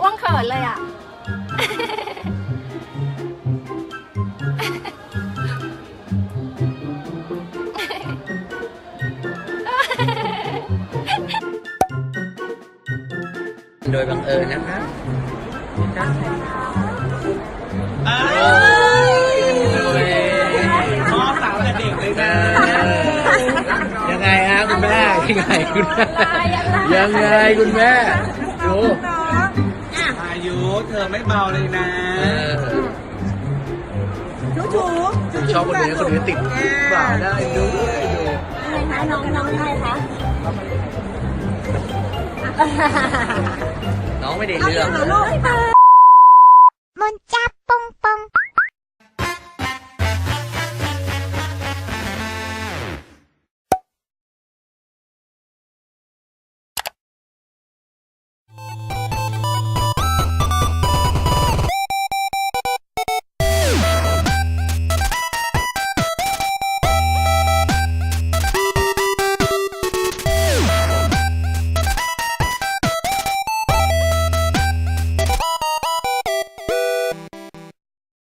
ว่างเขินเลยอ่ะโดยบังเอิญนะคะชอบสาวแต่เด็กเลยนะยังไงฮะคุณแม่ยังไงคุณแม่ยังไงคุณแม่ดูอายุเธอไม่เบาเลยนะชอบคนนี้ติดเปล่าได้ดูอะไรคะน้องอะไรคะน้องไม่ได้เรื่อง